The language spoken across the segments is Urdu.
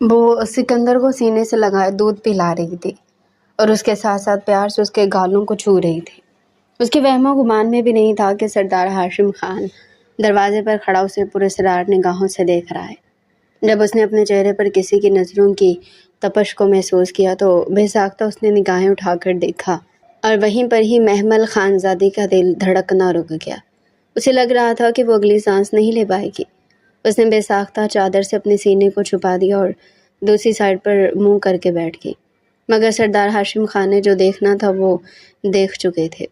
وہ سکندر کو سینے سے لگائے دودھ پلا رہی تھی اور اس کے ساتھ ساتھ پیار سے اس کے گالوں کو چھو رہی تھی۔ اس کے وہم و گمان میں بھی نہیں تھا کہ سردار ہاشم خان دروازے پر کھڑا اسے پراسرار نگاہوں سے دیکھ رہا ہے۔ جب اس نے اپنے چہرے پر کسی کی نظروں کی تپش کو محسوس کیا تو بے ساختہ اس نے نگاہیں اٹھا کر دیکھا اور وہیں پر ہی محمل خانزادی کا دل دھڑکنا رک گیا۔ اسے لگ رہا تھا کہ وہ اگلی سانس نہیں لے پائے گی۔ اس نے بے ساختہ چادر سے اپنے سینے کو چھپا دیا اور دوسری سائڈ پر منہ کر کے بیٹھ گئی۔ مگر سردار ہاشم خان نے جو دیکھنا تھا وہ دیکھ چکے تھے۔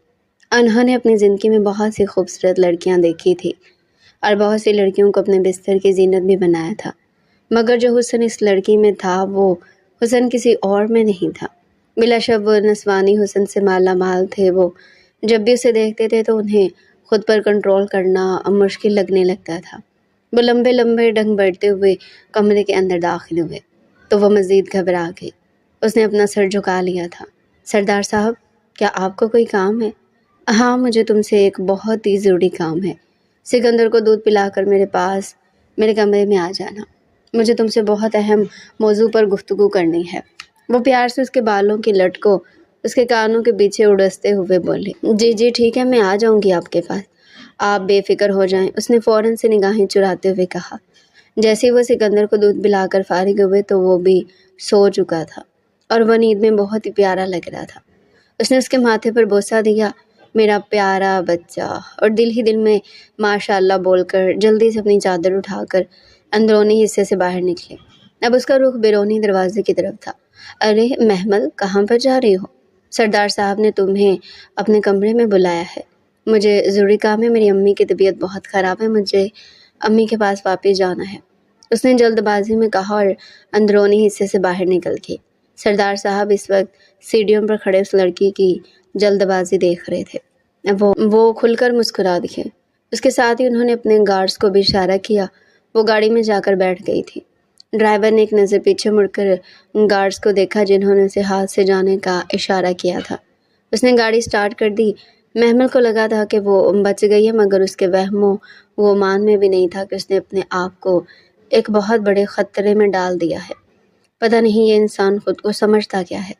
انہوں نے اپنی زندگی میں بہت سی خوبصورت لڑکیاں دیکھی تھی اور بہت سی لڑکیوں کو اپنے بستر کی زینت بھی بنایا تھا، مگر جو حسن اس لڑکی میں تھا وہ حسن کسی اور میں نہیں تھا۔ بلا شک وہ نسوانی حسن سے مالا مال تھے۔ وہ جب بھی اسے دیکھتے تھے تو انہیں خود پر کنٹرول کرنا مشکل لگنے لگتا تھا۔ وہ لمبے لمبے ڈنگ بڑھتے ہوئے کمرے کے اندر داخل ہوئے تو وہ مزید گھبرا گئی۔ اس نے اپنا سر جھکا لیا تھا۔ سردار صاحب، کیا آپ کو کوئی کام ہے؟ ہاں، مجھے تم سے ایک بہت ہی ضروری کام ہے۔ سکندر کو دودھ پلا کر میرے پاس میرے کمرے میں آ جانا۔ مجھے تم سے بہت اہم موضوع پر گفتگو کرنی ہے۔ وہ پیار سے اس کے بالوں کی لٹ کو اس کے کانوں کے پیچھے اڑستے ہوئے بولی۔ جی ٹھیک ہے، میں آ جاؤں گی آپ کے پاس، آپ بے فکر ہو جائیں، اس نے فوراً سے نگاہیں چراتے ہوئے کہا۔ جیسے وہ سکندر کو دودھ پلا کر فارغ ہوئے تو وہ بھی سو چکا تھا اور وہ نیند میں بہت ہی پیارا لگ رہا تھا۔ اس نے اس کے ماتھے پر بوسہ دیا، میرا پیارا بچہ، اور دل ہی دل میں ماشاء اللہ بول کر جلدی سے اپنی چادر اٹھا کر اندرونی حصے سے باہر نکلے۔ اب اس کا رخ بیرونی دروازے کی طرف تھا۔ ارے محمل، کہاں پر جا رہی ہو؟ سردار صاحب نے تمہیں اپنے کمرے میں بلایا ہے۔ مجھے ضروری کام ہے، میری امی کی طبیعت بہت خراب ہے، مجھے امی کے پاس واپس جانا ہے، اس نے جلد بازی میں کہا اور اندرونی حصے سے باہر نکل گئی۔ سردار صاحب اس وقت سیڑھیوں پر کھڑے اس لڑکی کی جلد بازی دیکھ رہے تھے۔ وہ کھل کر مسکرا دیے۔ اس کے ساتھ ہی انہوں نے اپنے گارڈز کو بھی اشارہ کیا۔ وہ گاڑی میں جا کر بیٹھ گئی تھی۔ ڈرائیور نے ایک نظر پیچھے مڑ کر گارڈز کو دیکھا جنہوں نے اسے ہاتھ سے جانے کا اشارہ کیا تھا۔ اس نے گاڑی سٹارٹ کر دی۔ محمل کو لگا تھا کہ وہ بچ گئی ہے، مگر اس کے وہم و گمان میں بھی نہیں تھا کہ اس نے اپنے آپ کو ایک بہت بڑے خطرے میں ڈال دیا ہے۔ پتہ نہیں یہ انسان خود کو سمجھتا کیا ہے۔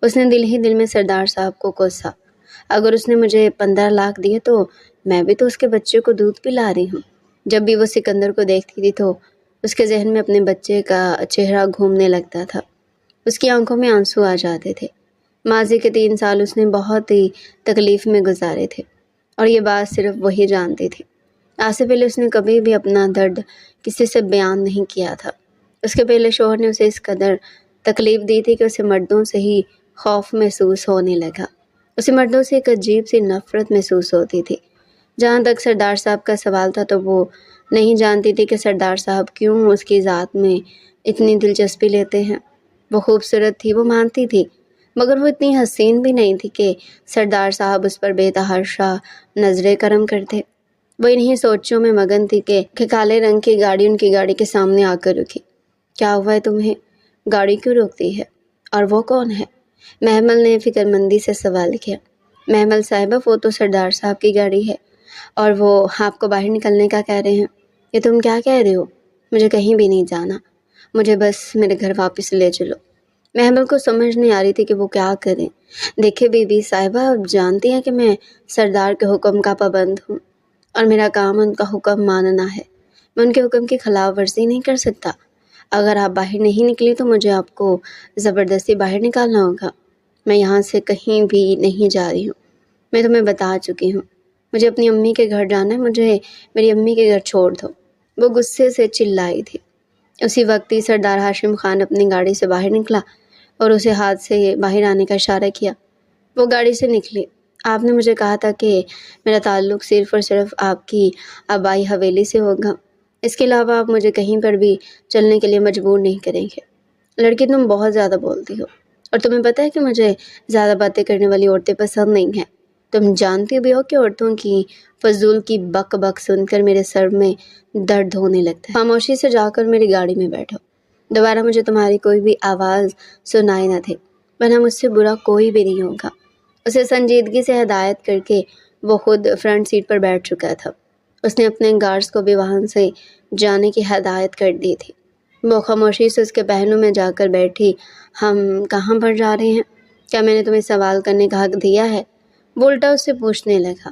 اس نے دل ہی دل میں سردار صاحب کو کوسا، اگر اس نے مجھے 15 لاکھ دیے تو میں بھی تو اس کے بچے کو دودھ پلا رہی ہوں۔ جب بھی وہ سکندر کو دیکھتی تھی تو اس کے ذہن میں اپنے بچے کا چہرہ گھومنے لگتا تھا۔ اس کی آنکھوں میں آنسو آ جاتے تھے۔ ماضی کے 3 سال اس نے بہت ہی تکلیف میں گزارے تھے اور یہ بات صرف وہی جانتی تھی۔ آج سے پہلے اس نے کبھی بھی اپنا درد کسی سے بیان نہیں کیا تھا۔ اس کے پہلے شوہر نے اسے اس قدر تکلیف دی تھی کہ اسے مردوں سے ہی خوف محسوس ہونے لگا۔ اسے مردوں سے ایک عجیب سی نفرت محسوس ہوتی تھی۔ جہاں تک سردار صاحب کا سوال تھا تو وہ نہیں جانتی تھی کہ سردار صاحب کیوں اس کی ذات میں اتنی دلچسپی لیتے ہیں۔ وہ خوبصورت تھی، وہ مانتی تھی، مگر وہ اتنی حسین بھی نہیں تھی کہ سردار صاحب اس پر بے تحاشا نظر کرم کرتے۔ وہ انہی سوچوں میں مگن تھی کہ کالے رنگ کی گاڑی ان کی گاڑی کے سامنے آ کر رکی۔ کیا ہوا ہے تمہیں؟ گاڑی کیوں روکتی ہے؟ اور وہ کون ہے؟ محمل نے فکر مندی سے سوال کیا۔ محمل صاحبہ، وہ تو سردار صاحب کی گاڑی ہے اور وہ آپ کو باہر نکلنے کا کہہ رہے ہیں۔ یہ تم کیا کہہ رہے ہو؟ مجھے کہیں بھی نہیں جانا، مجھے بس میرے گھر واپس لے چلو۔ محمل کو سمجھ نہیں آ رہی تھی کہ وہ کیا کریں۔ دیکھے بی بی صاحبہ، اب جانتی ہیں کہ میں سردار کے حکم کا پابند ہوں اور میرا کام ان کا حکم ماننا ہے۔ میں ان کے حکم کی خلاف ورزی نہیں کر سکتا۔ اگر آپ باہر نہیں نکلی تو مجھے آپ کو زبردستی باہر نکالنا ہوگا۔ میں یہاں سے کہیں بھی نہیں جا رہی ہوں، میں تمہیں بتا چکی ہوں۔ مجھے اپنی امی کے گھر جانا ہے، مجھے میری امی کے گھر چھوڑ دو، وہ غصے سے چلائی تھی۔ اسی وقت ہی سردار ہاشم خان اپنی گاڑی سے باہر نکلا اور اسے ہاتھ سے باہر آنے کا اشارہ کیا۔ وہ گاڑی سے نکلی۔ آپ نے مجھے کہا تھا کہ میرا تعلق صرف اور صرف آپ کی آبائی حویلی سے ہوگا، اس کے علاوہ آپ مجھے کہیں پر بھی چلنے کے لیے مجبور نہیں کریں گے۔ لڑکی، تم بہت زیادہ بولتی ہو اور تمہیں پتہ ہے کہ مجھے زیادہ باتیں کرنے والی عورتیں پسند نہیں ہیں۔ تم جانتی بھی ہو کہ عورتوں کی فضول کی بک بک سن کر میرے سر میں درد ہونے لگتا ہے۔ خاموشی سے جا کر میری گاڑی میں بیٹھو، دوبارہ مجھے تمہاری کوئی بھی آواز سنائی نہ دے، ورنہ مجھ سے برا کوئی بھی نہیں ہوگا۔ اسے سنجیدگی سے ہدایت کر کے وہ خود فرنٹ سیٹ پر بیٹھ چکا تھا۔ اس نے اپنے گارڈز کو بھی وہاں سے جانے کی ہدایت کر دی تھی۔ وہ خاموشی سے اس کے پہلو میں جا کر بیٹھی۔ ہم کہاں پر جا رہے ہیں؟ کیا میں نے تمہیں سوال کرنے کا حق دیا ہے؟ وہ الٹا اس سے پوچھنے لگا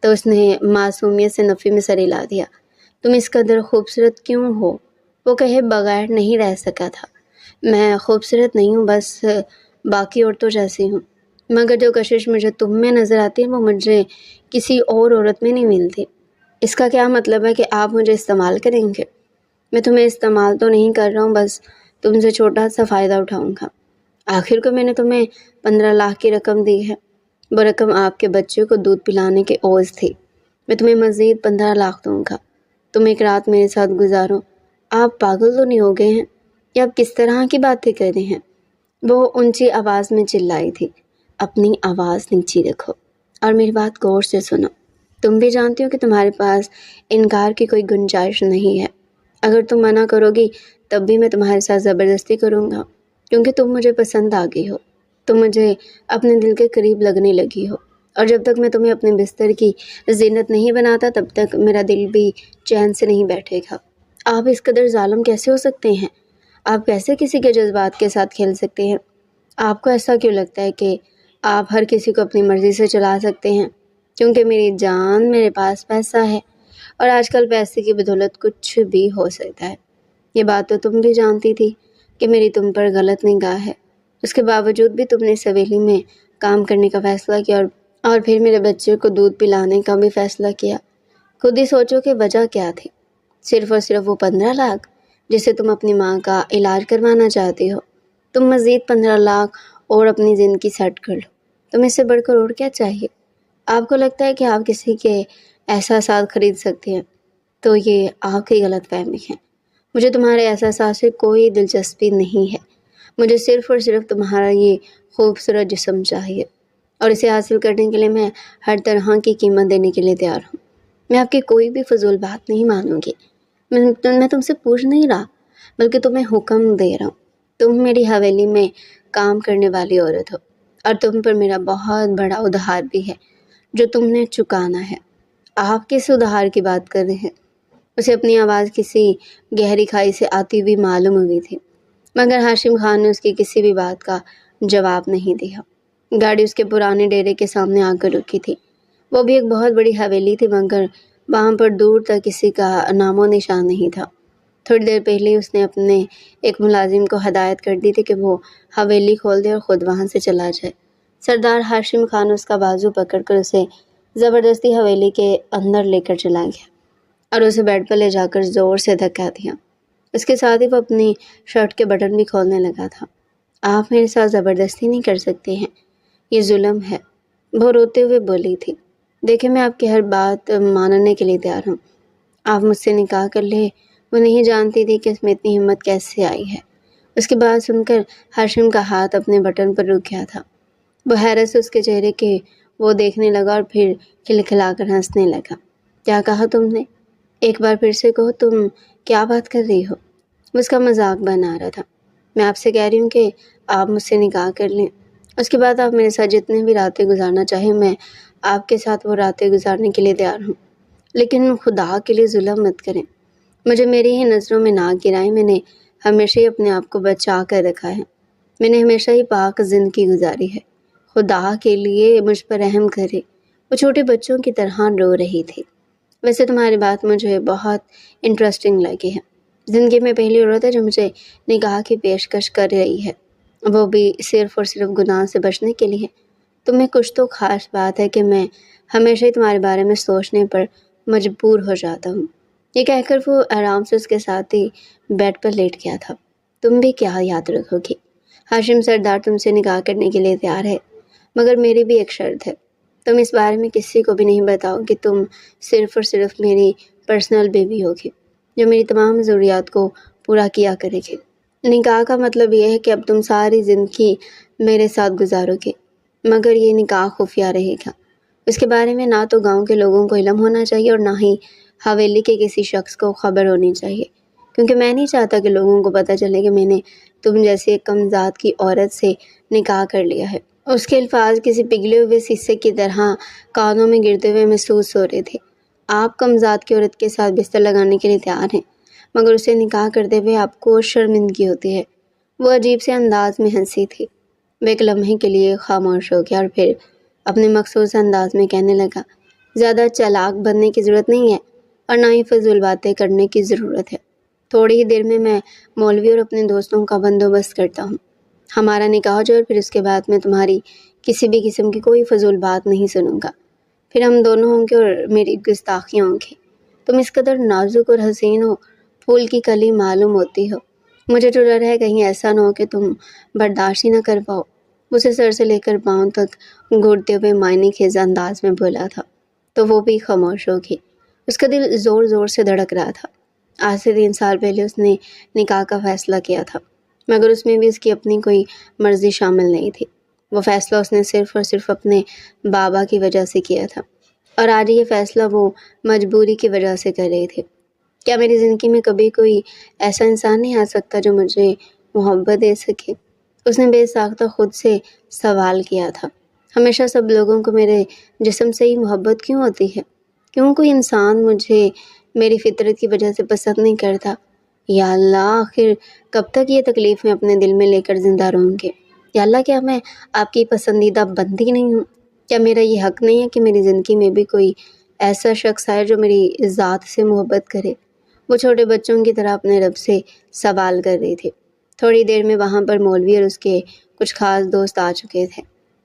تو اس نے معصومیت سے نفی میں سر ہلا دیا۔ تم اس قدر خوبصورت کیوں ہو؟ وہ کہے بغیر نہیں رہ سکا تھا۔ میں خوبصورت نہیں ہوں، بس باقی عورتوں جیسی ہوں، مگر جو کشش مجھے تم میں نظر آتی ہے وہ مجھے کسی اور عورت میں نہیں ملتی۔ اس کا کیا مطلب ہے کہ آپ مجھے استعمال کریں گے؟ میں تمہیں استعمال تو نہیں کر رہا ہوں، بس تم سے چھوٹا سا فائدہ اٹھاؤں گا۔ آخر کو میں نے تمہیں 15 لاکھ کی رقم دی ہے۔ وہ رقم آپ کے بچے کو دودھ پلانے کے عوض تھی۔ میں تمہیں مزید 15 لاکھ دوں گا۔ تم ایک رات میرے ساتھ گزارو۔ آپ پاگل تو نہیں ہو گئے ہیں؟ یا آپ کس طرح کی باتیں کر رہے ہیں؟ وہ اونچی آواز میں چلائی تھی۔ اپنی آواز نیچی رکھو اور میری بات غور سے سنو۔ تم بھی جانتی ہو کہ تمہارے پاس انکار کی کوئی گنجائش نہیں ہے۔ اگر تم منع کرو گی تب بھی میں تمہارے ساتھ زبردستی کروں گا، کیونکہ تم مجھے پسند آ گئی ہو۔ تم مجھے اپنے دل کے قریب لگنے لگی ہو، اور جب تک میں تمہیں اپنے بستر کی زینت نہیں بناتا تب تک میرا دل بھی چین سے نہیں بیٹھے گا۔ آپ اس قدر ظالم کیسے ہو سکتے ہیں؟ آپ کیسے کسی کے جذبات کے ساتھ کھیل سکتے ہیں؟ آپ کو ایسا کیوں لگتا ہے کہ آپ ہر کسی کو اپنی مرضی سے چلا سکتے ہیں؟ کیونکہ میری جان، میرے پاس پیسہ ہے، اور آج کل پیسے کی بدولت کچھ بھی ہو سکتا ہے۔ یہ بات تو تم بھی جانتی تھی کہ میری تم پر غلط نگاہ ہے۔ اس کے باوجود بھی تم نے اس حویلی میں کام کرنے کا فیصلہ کیا اور پھر میرے بچے کو دودھ پلانے کا بھی فیصلہ کیا۔ خود ہی سوچو کہ وجہ کیا تھی۔ صرف اور صرف وہ 15 لاکھ جسے تم اپنی ماں کا علاج کروانا چاہتی ہو۔ تم مزید 15 لاکھ اور اپنی زندگی سیٹ کر لو۔ تمہیں اس سے بڑھ کر اور کیا چاہیے؟ آپ کو لگتا ہے کہ آپ کسی کے احساسات خرید سکتے ہیں، تو یہ آپ کی غلط فہمی ہے۔ مجھے تمہارے احساسات سے کوئی دلچسپی نہیں ہے۔ مجھے صرف اور صرف تمہارا یہ خوبصورت جسم چاہیے، اور اسے حاصل کرنے کے لیے میں ہر طرح کی قیمت دینے کے لیے تیار ہوں۔ میں آپ کی کوئی بھی فضول بات نہیں مانوں گی۔ میں تم سے پوچھ نہیں رہا، بلکہ تمہیں حکم دے رہا ہوں۔ تم میری حویلی میں کام کرنے والی عورت ہو، اور تم پر میرا بہت بڑا ادھار بھی ہے جو تم نے چکانا ہے۔ آپ کس ادھار کی بات کر رہے ہیں؟ اسے اپنی آواز کسی گہری کھائی سے آتی ہوئی معلوم ہوئی تھی، مگر ہاشم خان نے اس کی کسی بھی بات کا جواب نہیں دیا۔ گاڑی اس کے پرانے ڈیرے کے سامنے آ کر رکی تھی۔ وہ بھی ایک بہت بڑی حویلی تھی، مگر وہاں پر دور تک کسی کا نام و نشان نہیں تھا۔ تھوڑی دیر پہلے اس نے اپنے ایک ملازم کو ہدایت کر دی تھی کہ وہ حویلی کھول دے اور خود وہاں سے چلا جائے۔ سردار ہاشم خان اس کا بازو پکڑ کر اسے زبردستی حویلی کے اندر لے کر چلا گیا اور اسے بیڈ پر لے جا کر زور سے دھکا دیا۔ اس کے ساتھ ہی وہ اپنی شرٹ کے بٹن بھی کھولنے لگا تھا۔ آپ میرے ساتھ زبردستی نہیں کر سکتے ہیں، یہ ظلم ہے، وہ روتے ہوئے بولی تھی۔ دیکھیں، میں آپ کی ہر بات ماننے کے لیے تیار ہوں۔ آپ مجھ سے نکاح کر لیں۔ وہ نہیں جانتی تھی کہ اس میں اتنی ہمت کیسے آئی ہے۔ اس کی بات سن کر ہاشم کا ہاتھ اپنے بٹن پر رک گیا تھا۔ وہ حیرت سے اس کے چہرے کے وہ دیکھنے لگا اور پھر کھلکھلا کر ہنسنے لگا۔ کیا کہا تم نے؟ ایک بار پھر سے کہو، تم کیا بات کر رہی ہو؟ وہ اس کا مذاق بنا رہا تھا۔ میں آپ سے کہہ رہی ہوں کہ آپ مجھ سے نکاح کر لیں، اس کے بعد آپ میرے ساتھ جتنے بھی راتیں گزارنا چاہیں میں آپ کے ساتھ وہ راتیں گزارنے کے لیے تیار ہوں، لیکن خدا کے لیے ظلم مت کریں، مجھے میری ہی نظروں میں نہ گرائیں۔ میں نے ہمیشہ ہی اپنے آپ کو بچا کر رکھا ہے، میں نے ہمیشہ ہی پاک زندگی گزاری ہے، خدا کے لیے مجھ پر رحم کرے۔ وہ چھوٹے بچوں کی طرح رو رہی تھی۔ ویسے تمہاری بات مجھے بہت انٹرسٹنگ لگی ہے۔ زندگی میں پہلی عورت ہے جو مجھے نکاح کی پیشکش کر رہی ہے، وہ بھی صرف اور صرف گناہ سے بچنے کے لیے۔ تم میں کچھ تو خاص بات ہے کہ میں ہمیشہ ہی تمہارے بارے میں سوچنے پر مجبور ہو جاتا ہوں۔ یہ کہہ کر وہ آرام سے اس کے ساتھ ہی بیڈ پر لیٹ گیا تھا۔ تم بھی کیا یاد رکھو گی؟ ہاشم سردار تم سے نکاح کرنے کے لیے تیار ہے، مگر میری بھی ایک شرط ہے۔ تم اس بارے میں کسی کو بھی نہیں بتاؤ کہ تم صرف اور صرف میری پرسنل بیوی ہوگی، جو میری تمام ضروریات کو پورا کیا کرے گی۔ نکاح کا مطلب یہ ہے کہ اب تم ساری زندگی میرے ساتھ گزارو گے، مگر یہ نکاح خفیہ رہے گا۔ اس کے بارے میں نہ تو گاؤں کے لوگوں کو علم ہونا چاہیے اور نہ ہی حویلی کے کسی شخص کو خبر ہونی چاہیے، کیونکہ میں نہیں چاہتا کہ لوگوں کو پتہ چلے کہ میں نے تم جیسی ایک کم ذات کی عورت سے نکاح کر لیا ہے۔ اس کے الفاظ کسی پگھلے ہوئے شیشے کی طرح کانوں میں گرتے ہوئے محسوس ہو رہے تھے۔ آپ کم ذات کی عورت کے ساتھ بستر لگانے کے لیے تیار ہیں، مگر اسے نکاح کرتے ہوئے آپ کو شرمندگی ہوتی ہے۔ وہ عجیب سے انداز میں ہنسی تھی۔ وہ ایک لمحے کے لیے خاموش ہو گیا اور پھر اپنے مخصوص انداز میں کہنے لگا، زیادہ چالاک بننے کی ضرورت نہیں ہے اور نہ ہی فضول باتیں کرنے کی ضرورت ہے۔ تھوڑی ہی دیر میں مولوی اور اپنے دوستوں کا بندوبست کرتا ہوں۔ ہمارا نکاح ہو جائے اور پھر اس کے بعد میں تمہاری کسی بھی قسم کی کوئی فضول بات نہیں سنوں گا۔ پھر ہم دونوں ہوں گے اور میری گستاخیاں ہوں گی۔ تم اس قدر نازک اور حسین ہو، پھول کی کلی معلوم ہوتی ہو۔ مجھے تو ڈر ہے کہیں ایسا نہ ہو کہ تم برداشت ہی نہ کر پاؤ۔ اسے سر سے لے کر پاؤں تک گھڑتے ہوئے معنی خیز انداز میں بولا تھا تو وہ بھی خاموش ہو گئی۔ اس کا دل زور زور سے دھڑک رہا تھا۔ آج سے 3 سال پہلے اس نے نکاح کا فیصلہ کیا تھا، مگر اس میں بھی اس کی اپنی کوئی مرضی شامل نہیں تھی۔ وہ فیصلہ اس نے صرف اور صرف اپنے بابا کی وجہ سے کیا تھا، اور آج یہ فیصلہ وہ مجبوری کی وجہ سے کر رہے تھے۔ کیا میری زندگی میں کبھی کوئی ایسا انسان نہیں آ سکتا جو مجھے محبت دے سکے؟ اس نے بے ساختہ خود سے سوال کیا تھا۔ ہمیشہ سب لوگوں کو میرے جسم سے ہی محبت کیوں ہوتی ہے؟ کیوں کوئی انسان مجھے میری فطرت کی وجہ سے پسند نہیں کرتا؟ یا اللہ، آخر کب تک یہ تکلیف میں اپنے دل میں لے کر زندہ رہوں گے؟ یا اللہ، کیا میں آپ کی پسندیدہ بندی نہیں ہوں؟ کیا میرا یہ حق نہیں ہے کہ میری زندگی میں بھی کوئی ایسا شخص آئے جو میری ذات سے محبت کرے؟ وہ چھوٹے بچوں کی طرح اپنے رب سے سوال کر رہی تھی۔ تھوڑی دیر میں وہاں پر مولوی اور اس کے کچھ خاص دوست آ چکے تھے۔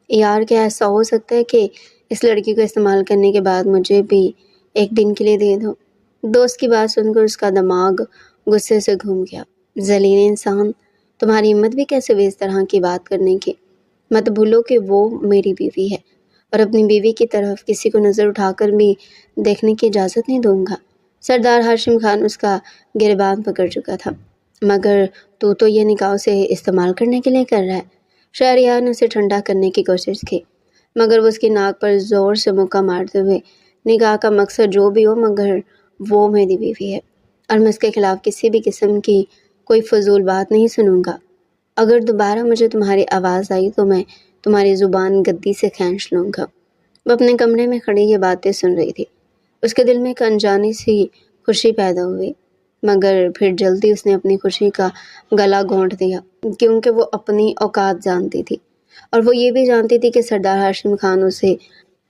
یار، کیا ایسا ہو سکتا ہے کہ اس لڑکی کو استعمال کرنے کے بعد مجھے بھی ایک دن کے لیے دے دو؟ دوست کی بات سن کر اس کا دماغ غصے سے گھوم گیا۔ ذلیل انسان، تمہاری ہمت بھی کیسے ہوئی اس طرح کی بات کرنے کی؟ مت بھولو کہ وہ میری بیوی ہے اور اپنی بیوی کی طرف کسی کو نظر اٹھا کر بھی دیکھنے کی اجازت نہیں دوں گا۔ سردار ہاشم خان اس کا گریبان پکڑ چکا تھا۔ مگر تو یہ نکاح سے استعمال کرنے کے لیے کر رہا ہے۔ شہریار نے اسے ٹھنڈا کرنے کی کوشش کی، مگر وہ اس کی ناک پر زور سے مکہ مارتے ہوئے، نکاح کا مقصد جو بھی ہو، مگر وہ میری بیوی ہے اور میں اس کے خلاف کسی بھی قسم کی کوئی فضول بات نہیں سنوں گا۔ اگر دوبارہ مجھے تمہاری آواز آئی تو میں تمہاری زبان گدی سے کھینچ لوں گا۔ وہ اپنے کمرے میں کھڑی یہ باتیں سن رہی تھی۔ اس کے دل میں ایک انجانی سی خوشی پیدا ہوئی، مگر پھر جلدی اس نے اپنی خوشی کا گلا گھونٹ دیا، کیونکہ وہ اپنی اوقات جانتی تھی اور وہ یہ بھی جانتی تھی کہ سردار ہاشم خان اسے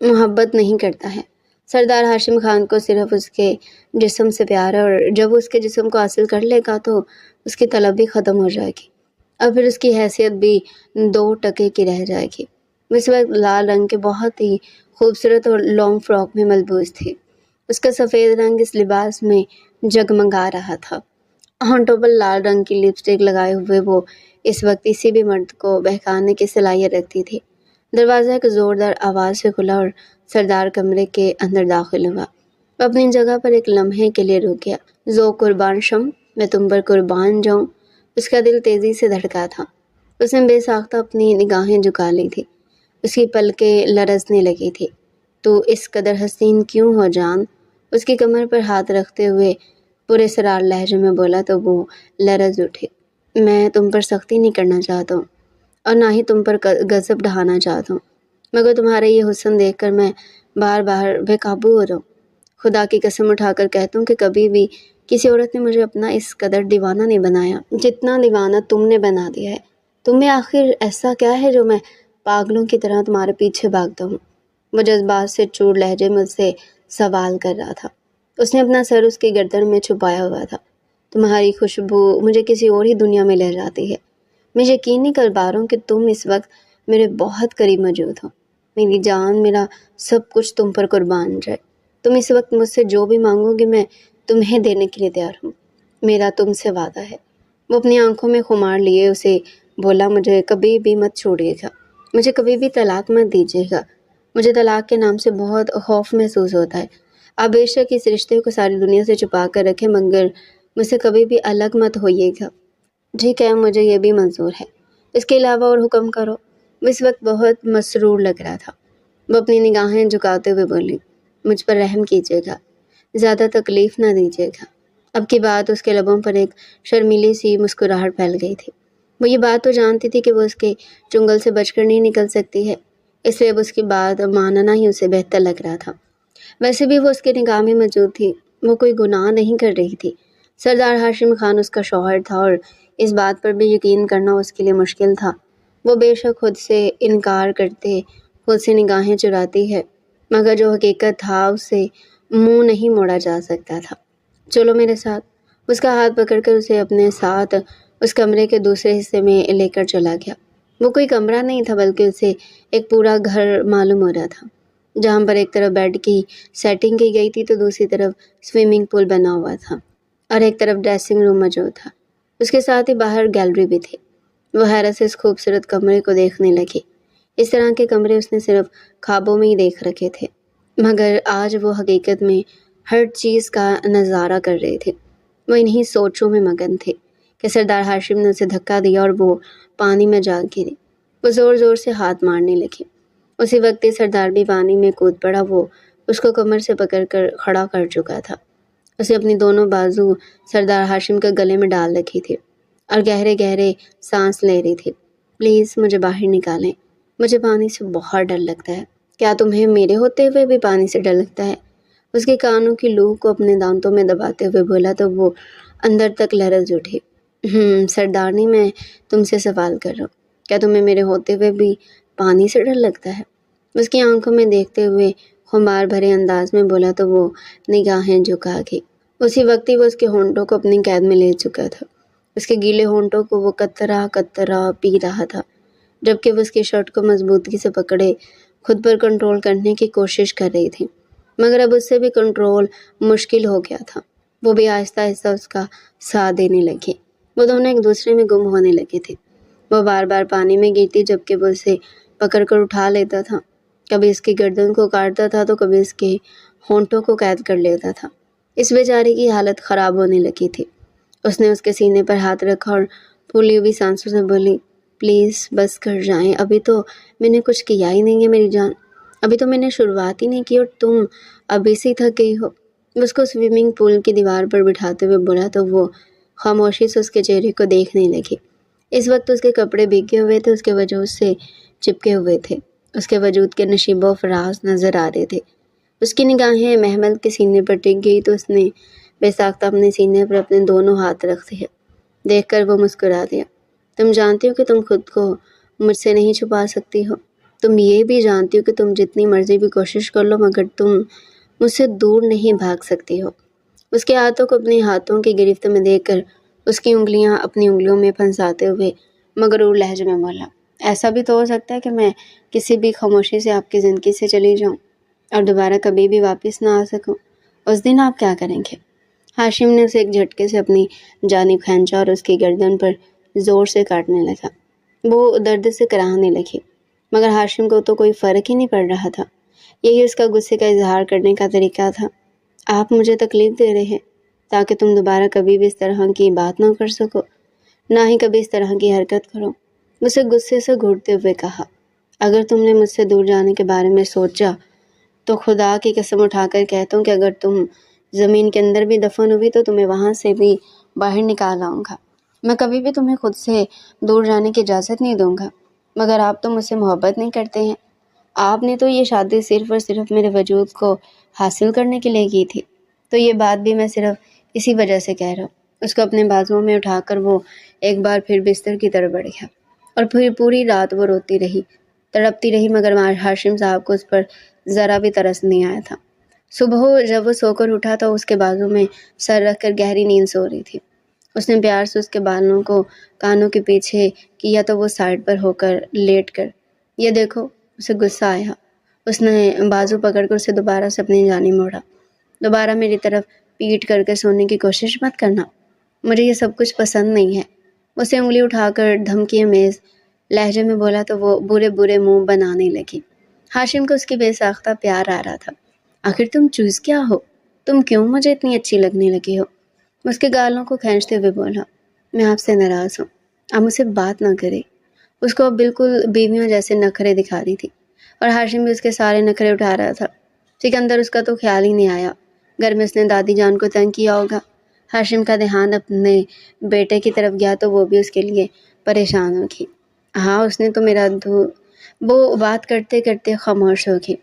محبت نہیں کرتا ہے۔ سردار ہاشم خان کو صرف اس کے جسم سے پیار ہے، اور جب وہ اس کے جسم کو حاصل کر لے گا تو اس کی طلب بھی ختم ہو جائے گی اور پھر اس کی حیثیت بھی 2 ٹکے کی رہ جائے گی۔ وہ اس وقت لال رنگ کے بہت ہی خوبصورت اور لانگ فراک میں ملبوس تھی۔ اس کا سفید رنگ اس لباس میں جگمگا رہا تھا۔ ہونٹوں پر لال رنگ کی لپسٹک لگائے ہوئے وہ اس وقت کسی بھی مرد کو بہکانے کی صلاحیت رکھتی تھی۔ دروازہ ایک زوردار آواز سے کھلا اور سردار کمرے کے اندر داخل ہوا۔ وہ اپنی جگہ پر ایک لمحے کے لیے رک گیا۔ زو قربان شم، میں تم پر قربان جاؤں۔ اس کا دل تیزی سے دھڑکا تھا۔ اس نے بے ساختہ اپنی نگاہیں جھکا لی تھی۔ اس کی پلکیں لرزنے لگی تھی۔ تو اس قدر حسین کیوں ہو جان؟ اس کی کمر پر ہاتھ رکھتے ہوئے پورے سرار لہجے میں بولا تو وہ لرز اٹھی۔ میں تم پر سختی نہیں کرنا چاہتا ہوں اور نہ ہی تم پر غضب ڈھانا چاہتا ہوں، مگر تمہارا یہ حسن دیکھ کر میں بار بار بے قابو ہو رہا ہوں۔ خدا کی قسم اٹھا کر کہتا ہوں کہ کبھی بھی کسی عورت نے مجھے اپنا اس قدر دیوانہ نہیں بنایا جتنا دیوانہ تم نے بنا دیا ہے۔ تم میں آخر ایسا کیا ہے جو میں پاگلوں کی طرح تمہارے پیچھے بھاگتا ہوں؟ وہ جذبات سے چور لہجے میں سے سوال کر رہا تھا۔ اس نے اپنا سر اس کی گردن میں چھپایا ہوا تھا۔ تمہاری خوشبو مجھے کسی اور ہی دنیا میں لے جاتی ہے۔ میں یقین نہیں کر پا رہا ہوں کہ تم اس وقت میرے بہت قریب موجود ہو۔ میری جان، میرا سب کچھ تم پر قربان جائے۔ تم اس وقت مجھ سے جو بھی مانگو گے میں تمہیں دینے کے لیے تیار ہوں۔ میرا تم سے وعدہ ہے۔ وہ اپنی آنکھوں میں خمار لیے اسے بولا، مجھے کبھی بھی مت چھوڑیے گا، مجھے کبھی بھی طلاق مت دیجیے گا۔ مجھے طلاق کے نام سے بہت خوف محسوس ہوتا ہے۔ آپ بے شک اس رشتے کو ساری دنیا سے چھپا کر رکھیں، مگر مجھ سے کبھی بھی الگ مت ہوئیے گا۔ ٹھیک ہے، مجھے یہ بھی منظور ہے۔ اس کے علاوہ اور حکم کرو۔ وہ اس وقت بہت مسرور لگ رہا تھا۔ وہ اپنی نگاہیں جھکاتے ہوئے بولی، مجھ پر رحم کیجیے گا، زیادہ تکلیف نہ دیجیے گا۔ اب کی بات اس کے لبوں پر ایک شرمیلی سی مسکراہٹ پھیل گئی تھی۔ وہ یہ بات تو جانتی تھی کہ وہ اس کے چنگل سے بچ کر نہیں نکل سکتی ہے، اس لیے اب اس کی بات ماننا ہی اسے بہتر لگ رہا تھا۔ ویسے بھی وہ اس کے نگاہ میں موجود تھی، وہ کوئی گناہ نہیں کر رہی تھی، سردار ہاشم خان اس کا شوہر تھا اور اس بات پر بھی یقین کرنا اس کے لیے مشکل تھا۔ وہ بے شک خود سے انکار کرتے، خود سے نگاہیں چراتی ہے، مگر جو حقیقت تھا اس سے منہ نہیں موڑا جا سکتا تھا۔ چلو میرے ساتھ، اس کا ہاتھ پکڑ کر اسے اپنے ساتھ اس کمرے کے دوسرے حصے میں لے کر چلا گیا۔ وہ کوئی کمرہ نہیں تھا بلکہ اسے ایک پورا گھر معلوم ہو رہا تھا، جہاں پر ایک طرف بیڈ کی سیٹنگ کی گئی تھی تو دوسری طرف سوئمنگ پول بنا ہوا تھا اور ایک طرف ڈریسنگ روم موجود تھا۔ اس کے ساتھ ہی باہر گیلری بھی تھی۔ وہ حیرت سے اس خوبصورت کمرے کو دیکھنے لگی۔ اس طرح کے کمرے اس نے صرف خوابوں میں ہی دیکھ رکھے تھے، مگر آج وہ حقیقت میں ہر چیز کا نظارہ کر رہے تھے۔ وہ انہی سوچوں میں مگن تھے کہ سردار ہاشم نے اسے دھکا دیا اور وہ پانی میں جا گری۔ وہ زور زور سے ہاتھ مارنے لگی۔ اسی وقت ہی سردار بھی پانی میں کود پڑا۔ وہ اس کو کمر سے پکڑ کر کھڑا کر چکا تھا۔ اسے اپنی دونوں بازو سردار ہاشم کے گلے میں ڈال رکھی تھی اور گہرے گہرے سانس لے رہی تھی۔ پلیز مجھے باہر نکالیں، مجھے پانی سے بہت ڈر لگتا ہے۔ کیا تمہیں میرے ہوتے ہوئے بھی پانی سے ڈر لگتا ہے؟ اس کے کانوں کی لو کو اپنے دانتوں میں دباتے ہوئے بولا تو وہ اندر تک لرز اٹھی۔ سردارنی، میں تم سے سوال کر رہا ہوں، کیا تمہیں میرے ہوتے ہوئے بھی پانی سے ڈر لگتا ہے؟ اس کی آنکھوں میں دیکھتے ہوئے خمار بھرے انداز میں بولا تو وہ نگاہیں جھکا گئی۔ اسی وقت ہی وہ اس کے ہونٹوں کو اپنی قید میں لے چکا تھا۔ اس کے گیلے ہونٹوں کو وہ قطرہ قطرہ پی رہا تھا، جبکہ وہ اس کی شرٹ کو مضبوطی سے پکڑے خود پر کنٹرول کرنے کی کوشش کر رہی تھی، مگر اب اس سے بھی کنٹرول مشکل ہو گیا تھا۔ وہ بھی آہستہ آہستہ اس کا ساتھ دینے لگی۔ وہ دونوں ایک دوسرے میں گم ہونے لگے تھے۔ وہ بار بار پانی میں گرتی جبکہ وہ اسے پکڑ کر اٹھا لیتا تھا، کبھی اس کی گردن کو کاٹتا تھا تو کبھی اس کے ہونٹوں کو قید کر لیتا تھا۔ اس بیچاری کی حالت خراب ہونے لگی تھی۔ اس نے اس کے سینے پر ہاتھ رکھا اور پھولی ہوئی سانسوں سے بولی، پلیز بس کر جائیں، ابھی تو میں نے کچھ کیا ہی نہیں ہے میری جان، ابھی تو میں نے شروعات ہی نہیں کی اور تم ابھی سے تھک گئی ہو۔ اس کو سوئمنگ پول کی دیوار پر بٹھاتے ہوئے بولا تو وہ خاموشی سے اس کے چہرے کو دیکھنے لگی۔ اس وقت اس کے کپڑے بھیگے ہوئے تھے، اس کے وجود سے چپکے ہوئے تھے، اس کے وجود کے نشیب و فراز نظر آ رہے تھے۔ اس کی نگاہیں محمد کے سینے پر ٹک گئی تو اس نے بے ساختہ اپنے سینے پر اپنے دونوں ہاتھ رکھ دیے۔ دیکھ کر وہ مسکرا دیا۔ تم جانتی ہو کہ تم خود کو مجھ سے نہیں چھپا سکتی ہو، تم یہ بھی جانتی ہو کہ تم جتنی مرضی بھی کوشش کر لو مگر تم مجھ سے دور نہیں بھاگ سکتی ہو۔ اس کے ہاتھوں کو اپنے ہاتھوں کی گرفت میں دیکھ کر اس کی انگلیاں اپنی انگلیوں میں پھنساتے ہوئے مغرور لہجے میں بولا، ایسا بھی تو ہو سکتا ہے کہ میں کسی بھی خاموشی سے آپ کی زندگی سے چلی جاؤں اور دوبارہ کبھی بھی واپس نہ آ سکوں۔ اس دن آپ کیا کریں گے؟ ہاشم نے اسے ایک جھٹکے سے اپنی جانب کھینچا اور اس کی گردن پر زور سے کاٹنے لگا۔ وہ درد سے کراہنے لگی، مگر ہاشم کو تو کوئی فرق ہی نہیں پڑ رہا تھا۔ یہی اس کا غصے کا اظہار کرنے کا طریقہ تھا۔ آپ مجھے تکلیف دے رہے ہیں تاکہ تم دوبارہ کبھی بھی اس طرح کی بات نہ کر سکو، نہ ہی کبھی اس طرح کی حرکت کرو۔ اسے غصے سے گھٹتے ہوئے کہا، اگر تم نے مجھ سے دور جانے کے بارے میں سوچا تو خدا کی قسم اٹھا کر کہتا ہوں کہ اگر تم زمین کے اندر بھی دفن ہوئی تو تمہیں وہاں سے بھی باہر نکال آؤں گا۔ میں کبھی بھی تمہیں خود سے دور جانے کی اجازت نہیں دوں گا، مگر آپ تو مجھ سے محبت نہیں کرتے ہیں۔ آپ نے تو یہ شادی صرف اور صرف میرے وجود کو حاصل کرنے کے لیے کی تھی، تو یہ بات بھی میں صرف اسی وجہ سے کہہ رہا ہوں۔ اس کو اپنے بازوؤں میں اٹھا کر وہ ایک بار پھر بستر کی طرف بڑھ گیا اور پھر پوری رات وہ روتی رہی، تڑپتی رہی، مگر ہاشم صاحب کو اس پر ذرا بھی ترس نہیں آیا تھا۔ صبح جب وہ سو کر اٹھا تو اس کے بازو میں سر رکھ کر گہری نیند سو رہی تھی۔ اس نے پیار سے اس کے بالوں کو کانوں کے پیچھے کیا تو وہ سائڈ پر ہو کر لیٹ کر، یہ دیکھو، اسے غصہ آیا۔ اس نے بازو پکڑ کر اسے دوبارہ سے اپنی جانب موڑا، دوبارہ میری طرف پیٹ کر کے سونے کی کوشش مت کرنا، مجھے یہ سب کچھ پسند نہیں ہے۔ اسے انگلی اٹھا کر دھمکی آمیز لہجے میں بولا تو وہ برے برے منہ بنانے لگی۔ ہاشم کو اس کی بے ساختہ پیار آ رہا تھا۔ آخر تم چوز کیا ہو؟ تم کیوں مجھے اتنی اچھی لگنے لگی ہو؟ اس کے گالوں کو کھینچتے ہوئے بولا، میں آپ سے ناراض ہوں، آپ مجھ سے بات نہ کریں۔ اس کو اب بالکل بیویوں جیسے نخرے دکھا رہی تھی اور ہاشم بھی اس کے سارے نخرے اٹھا رہا تھا۔ سکندر اس کا تو خیال ہی نہیں آیا۔ گھر میں اس نے دادی جان کو تنگ کیا ہوگا۔ ہاشم کا دھیان اپنے بیٹے کی طرف گیا تو وہ بھی اس کے لیے پریشان ہوگی۔ ہاں، اس نے تو میرا وہ بات کرتے کرتے خاموش ہوگی۔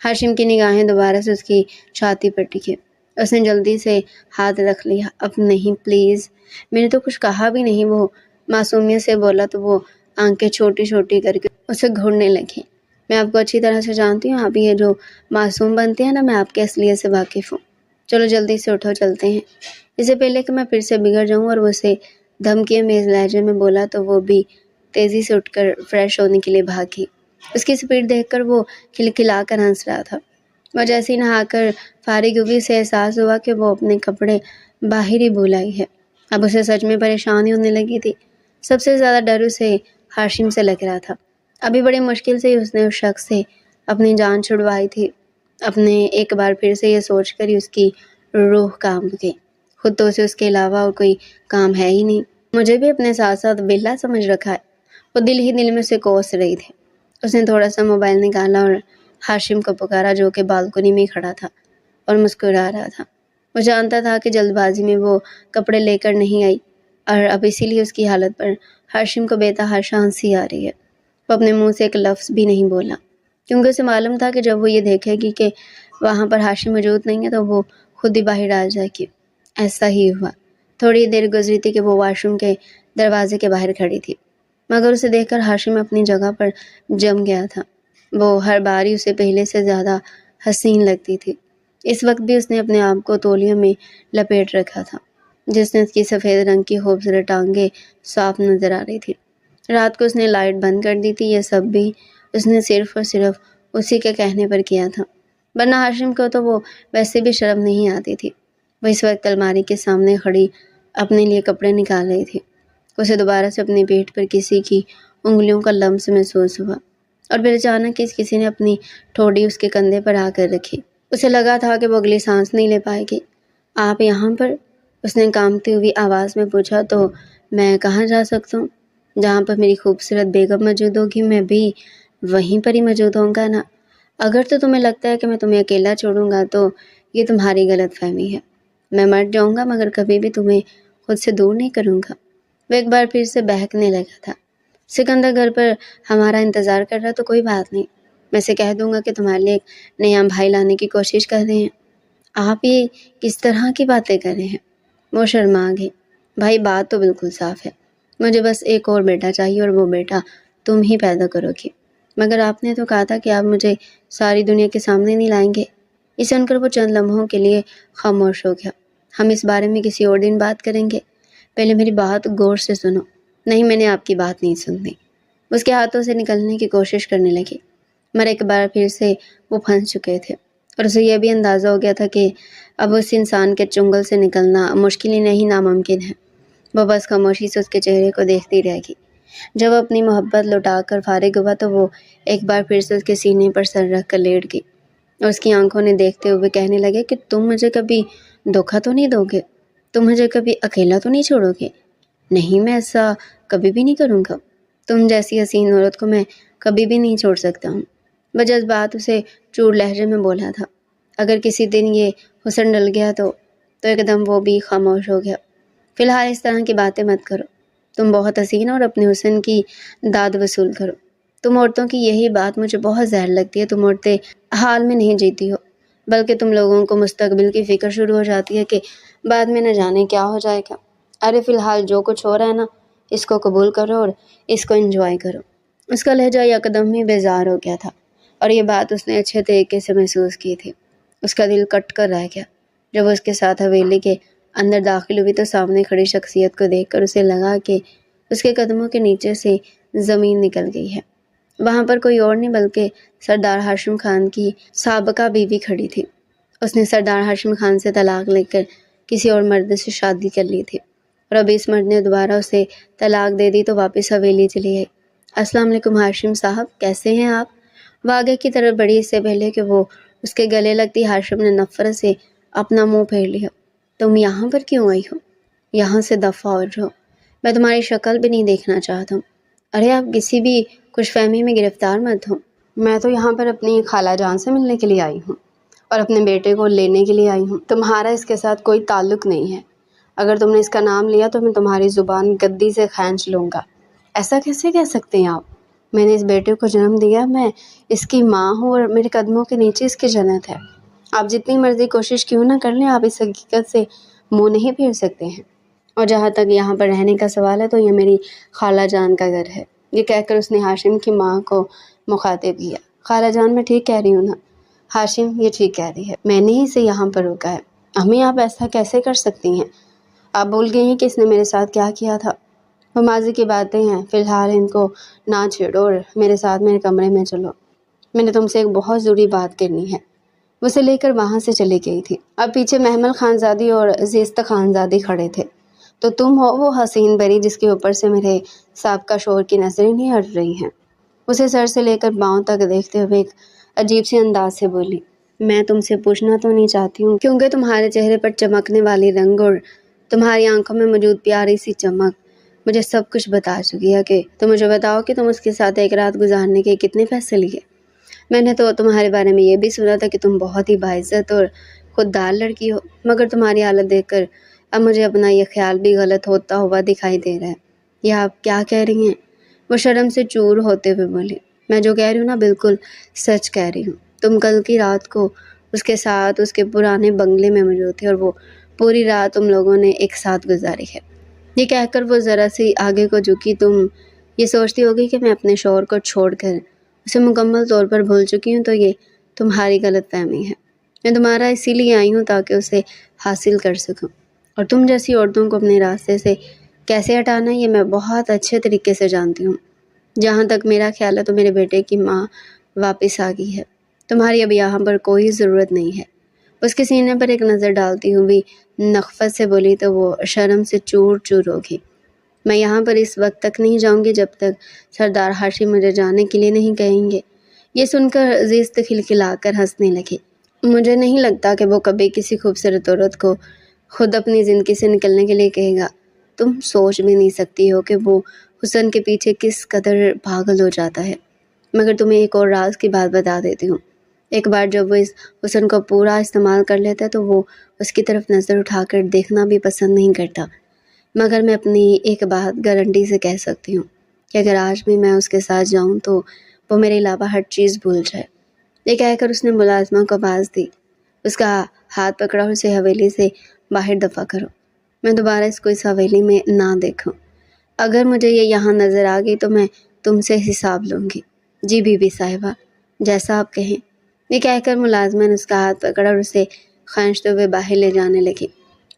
ہاشم کی نگاہیں دوبارہ سے اس کی چھاتی پر ٹکی۔ اس نے جلدی سے ہاتھ رکھ لیا۔ اب نہیں پلیز، میں نے تو کچھ کہا بھی نہیں، وہ معصومیت سے بولا تو وہ آنکھیں چھوٹی چھوٹی کر کے اسے گھورنے لگی۔ میں آپ کو اچھی طرح سے جانتی ہوں، آپ یہ جو معصوم بنتے ہیں نا، میں آپ کے اصلیت سے واقف ہوں۔ چلو جلدی سے اٹھو، چلتے ہیں۔ اس سے پہلے کہ میں پھر سے بگڑ جاؤں اور وہ اسے دھمکی میز لہجے میں بولا تو وہ بھی تیزی سے اٹھ کر فریش ہونے کے لیے بھاگی۔ اس کی سپیڈ دیکھ کر وہ کھلکھلا کر ہنس رہا تھا۔ وہ جیسے ہی نہا کر فارغ ہوئی، اسے احساس ہوا کہ وہ اپنے کپڑے باہر ہی بھول آئی ہے۔ اب اسے سچ میں پریشانی ہونے لگی تھی۔ سب سے زیادہ ڈر اسے ہاشم سے لگ رہا تھا۔ ابھی بڑی مشکل سے اس نے اس شخص سے اپنی جان چھڑوائی تھی۔ اپنے ایک بار پھر سے یہ سوچ کر ہی اس کی روح کانپ گئی۔ خود تو اسے اس کے علاوہ اور کوئی کام ہے ہی نہیں، مجھے بھی اپنے ساتھ ساتھ ویلا سمجھ رکھا ہے، وہ دل ہی دل میں سے کوس رہی تھی۔ اس نے تھوڑا سا موبائل نکالا اور ہاشم کو پکارا، جو کہ بالکنی میں کھڑا تھا اور مسکرا رہا تھا۔ وہ جانتا تھا کہ جلد بازی میں وہ کپڑے لے کر نہیں آئی اور اب اسی لیے اس کی حالت پر ہاشم کو بے تحاشا ہنسی آ رہی ہے۔ وہ اپنے منہ سے ایک لفظ بھی نہیں بولا، کیونکہ اسے معلوم تھا کہ جب وہ یہ دیکھے گی کہ وہاں پر ہاشم موجود نہیں ہے تو وہ خود ہی باہر آ جائے گی۔ ایسا ہی ہوا۔ تھوڑی دیر گزری تھی کہ وہ واش روم کے دروازے کے باہر کھڑی تھی، مگر اسے دیکھ کر ہاشم اپنی جگہ پر جم گیا تھا۔ وہ ہر باری اسے پہلے سے زیادہ حسین لگتی تھی۔ اس وقت بھی اس نے اپنے آپ کو تولیے میں لپیٹ رکھا تھا، جس نے اس کی سفید رنگ کی خوبصورت ٹانگیں صاف نظر آ رہی تھی۔ رات کو اس نے لائٹ بند کر دی تھی، یہ سب بھی اس نے صرف اور صرف اسی کے کہنے پر کیا تھا، ورنہ ہاشم کو تو وہ ویسے بھی شرم نہیں آتی تھی۔ وہ اس وقت الماری کے سامنے کھڑی اپنے لیے کپڑے نکال رہی تھی۔ اسے دوبارہ سے اپنی پیٹھ پر کسی کی انگلیوں کا لمس محسوس ہوا اور پھر اچانک کسی نے اپنی ٹھوڑی اس کے کندھے پر آ کر رکھی۔ اسے لگا تھا کہ وہ اگلی سانس نہیں لے پائے گی۔ آپ یہاں پر؟ اس نے کانپتی ہوئی آواز میں پوچھا۔ تو میں کہاں جا سکتا ہوں؟ جہاں پر میری خوبصورت بیگم موجود ہوگی میں بھی وہیں پر ہی موجود ہوں گا نا۔ اگر تو تمہیں لگتا ہے کہ میں تمہیں اکیلا چھوڑوں گا تو یہ تمہاری غلط فہمی ہے۔ میں مر جاؤں گا مگر کبھی بھی تمہیں خود سے دور نہیں کروں گا۔ وہ ایک بار پھر سے بہکنے لگا تھا۔ سکندر گھر پر ہمارا انتظار کر رہا تو کوئی بات نہیں، میں اسے کہہ دوں گا کہ تمہارے لیے ایک نیا بھائی لانے کی کوشش کر رہے ہیں۔ آپ یہ کس طرح کی باتیں کر رہے ہیں؟ وہ شرما گئی۔ بھائی بات تو بالکل صاف ہے، مجھے بس ایک اور بیٹا چاہیے اور وہ بیٹا تم ہی پیدا کرو گی۔ مگر آپ نے تو کہا تھا کہ آپ مجھے ساری دنیا کے سامنے نہیں لائیں گے۔ یہ سن کر وہ چند لمحوں کے لیے خاموش ہو گیا۔ ہم اس بارے میں کسی اور دن بات کریں گے، پہلے میری بات غور سے سنو۔ نہیں، میں نے آپ کی بات نہیں سننی۔ اس کے ہاتھوں سے نکلنے کی کوشش کرنے لگی، مگر ایک بار پھر سے وہ پھنس چکے تھے اور اسے یہ بھی اندازہ ہو گیا تھا کہ اب اس انسان کے چنگل سے نکلنا مشکل ہی نہیں ناممکن ہے۔ وہ بس خاموشی سے اس کے چہرے کو دیکھتی رہ گئی۔ جب اپنی محبت لوٹا کر فارغ ہوا تو وہ ایک بار پھر سے اس کے سینے پر سر رکھ کر لیٹ گئی اور اس کی آنکھوں نے دیکھتے ہوئے کہنے لگے کہ تم مجھے کبھی دھوکہ تو نہیں دو گے؟ تم مجھے کبھی اکیلا تو نہیں چھوڑو گے؟ نہیں، میں ایسا کبھی بھی نہیں کروں گا۔ تم جیسی حسین عورت کو میں کبھی بھی نہیں چھوڑ سکتا ہوں۔ وہ جذبات اسے چور لہجے میں بولا تھا۔ اگر کسی دن یہ حسن ڈل گیا تو ایک دم وہ بھی خاموش ہو گیا۔ فی الحال اس طرح کی باتیں مت کرو، تم بہت حسین ہو اور اپنے حسن کی داد وصول کرو۔ تم عورتوں کی یہی بات مجھے بہت زہر لگتی ہے، تم عورتیں حال میں نہیں جیتی ہو، بلکہ تم لوگوں کو مستقبل کی فکر شروع ہو جاتی ہے کہ بعد میں نہ جانے کیا ہو جائے گا۔ ارے فی الحال جو کچھ ہو رہا ہے نا، اس کو قبول کرو اور اس کو انجوائے کرو۔ اس کا لہجہ یکدم ہی بیزار ہو گیا تھا اور یہ بات اس نے اچھے طریقے سے محسوس کی تھی۔ اس کا دل کٹ کر رہ گیا۔ جب وہ اس کے ساتھ حویلی کے اندر داخل ہوئی تو سامنے کھڑی شخصیت کو دیکھ کر اسے لگا کہ اس کے قدموں کے نیچے سے زمین نکل گئی ہے۔ وہاں پر کوئی اور نہیں بلکہ سردار ہاشم خان کی سابقہ بیوی کھڑی تھی۔ اس نے سردار ہاشم خان سے طلاق لے کر کسی اور مرد سے شادی کر لی تھی اور اب اس مرد نے دوبارہ اسے طلاق دے دی تو واپس حویلی چلی گئی۔ السلام علیکم ہاشم صاحب، کیسے ہیں آپ؟ وہ آگے کی طرف بڑھی، اس سے پہلے کہ وہ اس کے گلے لگتی ہاشم نے نفرت سے اپنا منہ پھیر لیا۔ تم یہاں پر کیوں آئی ہو؟ یہاں سے دفع ہو جاؤ، میں تمہاری شکل بھی نہیں دیکھنا چاہتا ہوں۔ ارے آپ کسی بھی خوش فہمی میں گرفتار مت ہو، میں تو یہاں پر اپنی خالہ جان سے ملنے کے لیے آئی ہوں اور اپنے بیٹے کو لینے کے لیے آئی ہوں۔ تمہارا اس کے ساتھ کوئی تعلق نہیں ہے۔ اگر تم نے اس کا نام لیا تو میں تمہاری زبان گدی سے کھینچ لوں گا۔ ایسا کیسے کہہ سکتے ہیں آپ؟ میں نے اس بیٹے کو جنم دیا، میں اس کی ماں ہوں اور میرے قدموں کے نیچے اس کی جنت ہے۔ آپ جتنی مرضی کوشش کیوں نہ کر لیں، آپ اس حقیقت سے منہ نہیں پھیر سکتے ہیں۔ اور جہاں تک یہاں پر رہنے کا سوال ہے تو یہ میری خالہ جان کا گھر ہے۔ یہ کہہ کر اس نے ہاشم کی ماں کو مخاطب کیا۔ خالہ جان میں ٹھیک کہہ رہی ہوں نا؟ ہاشم یہ ٹھیک کہہ رہی ہے، میں نے ہی اسے یہاں پر روکا ہے۔ امی آپ ایسا کیسے کر سکتی ہیں؟ آپ بھول گئی ہیں کہ اس نے میرے ساتھ کیا کیا تھا؟ وہ ماضی کی باتیں ہیں، فی الحال ان کو نہ چھیڑو اور میرے ساتھ میرے کمرے میں چلو، میں نے تم سے ایک بہت ضروری بات کرنی ہے۔ وہ اسے لے کر وہاں سے چلی گئی تھی۔ اب پیچھے محمل خانزادی اور زیستہ خانزادی کھڑے تھے۔ تو تم ہو وہ حسین بری جس کے اوپر سے میرے سابقہ شوہر کی نظریں نہیں ہٹ رہی ہیں؟ اسے سر سے لے کر پاؤں تک دیکھتے ہوئے ایک عجیب سے انداز سے بولی۔ میں تم سے پوچھنا تو نہیں چاہتی ہوں کیونکہ تمہارے چہرے پر چمکنے والی رنگ اور تمہاری آنکھوں میں موجود پیاری سی چمک مجھے سب کچھ بتا چکی ہے، کہ تم مجھے بتاؤ کہ تم اس کے ساتھ ایک رات گزارنے کے کتنے پیسے لیے؟ میں نے تو تمہارے بارے میں یہ بھی سنا تھا کہ تم بہت ہی باعزت اور خوددار لڑکی ہو، مگر تمہاری حالت دیکھ کر اب مجھے اپنا یہ خیال بھی غلط ہوتا ہوا دکھائی دے رہا ہے۔ یہ آپ کیا کہہ رہی ہیں؟ وہ شرم سے چور ہوتے ہوئے بولی۔ میں جو کہہ رہی ہوں نا بالکل سچ کہہ رہی ہوں۔ تم کل کی رات کو اس کے ساتھ اس کے پرانے بنگلے میں موجود تھے اور وہ پوری رات تم لوگوں نے ایک ساتھ گزاری ہے۔ یہ کہہ کر وہ ذرا سی آگے کو جھکی۔ تم یہ سوچتی ہوگی کہ میں اپنے شوہر کو چھوڑ کر اسے مکمل طور پر بھول چکی ہوں، تو یہ تمہاری غلط فہمی ہے۔ میں تمہارا اسی لیے آئی ہوں تاکہ اسے حاصل کر سکوں، اور تم جیسی عورتوں کو اپنے راستے سے کیسے ہٹانا ہے یہ میں بہت اچھے طریقے سے جانتی ہوں۔ جہاں تک میرا خیال ہے تو میرے بیٹے کی ماں واپس آ گئی ہے، تمہاری اب یہاں پر کوئی ضرورت نہیں ہے۔ اس کے سینے پر ایک نظر ڈالتی ہوئی نخفت سے بولی تو وہ شرم سے چور چور ہوگی۔ میں یہاں پر اس وقت تک نہیں جاؤں گی جب تک سردار ہاشم مجھے جانے کے لیے نہیں کہیں گے۔ یہ سن کر زیست کھلکھلا کر ہنسنے لگی۔ مجھے نہیں لگتا کہ وہ کبھی کسی خوبصورت عورت کو خود اپنی زندگی سے نکلنے کے لیے کہے گا۔ تم سوچ بھی نہیں سکتی ہو کہ وہ حسن کے پیچھے کس قدر پاگل ہو جاتا ہے۔ مگر تمہیں ایک اور راز کی بات بتا دیتی ہوں۔ ایک بار جب وہ اس حسن کو پورا استعمال کر لیتا ہے تو وہ اس کی طرف نظر اٹھا کر دیکھنا بھی پسند نہیں کرتا۔ مگر میں اپنی ایک بات گارنٹی سے کہہ سکتی ہوں کہ اگر آج بھی میں اس کے ساتھ جاؤں تو وہ میرے علاوہ ہر چیز بھول جائے۔ یہ کہہ کر اس نے ملازمہ کو آواز دی۔ اس کا ہاتھ پکڑا اور اسے حویلی سے باہر دفع کرو۔ میں دوبارہ اس کو اس حویلی میں نہ دیکھوں۔ اگر مجھے یہ یہاں نظر آ گئی تو میں تم سے حساب لوں گی۔ جی بی بی صاحبہ، جیسا آپ کہیں۔ یہ کہہ کر ملازمہ نے اس کا ہاتھ پکڑا اور اسے کھینچتے ہوئے باہر لے جانے لگی۔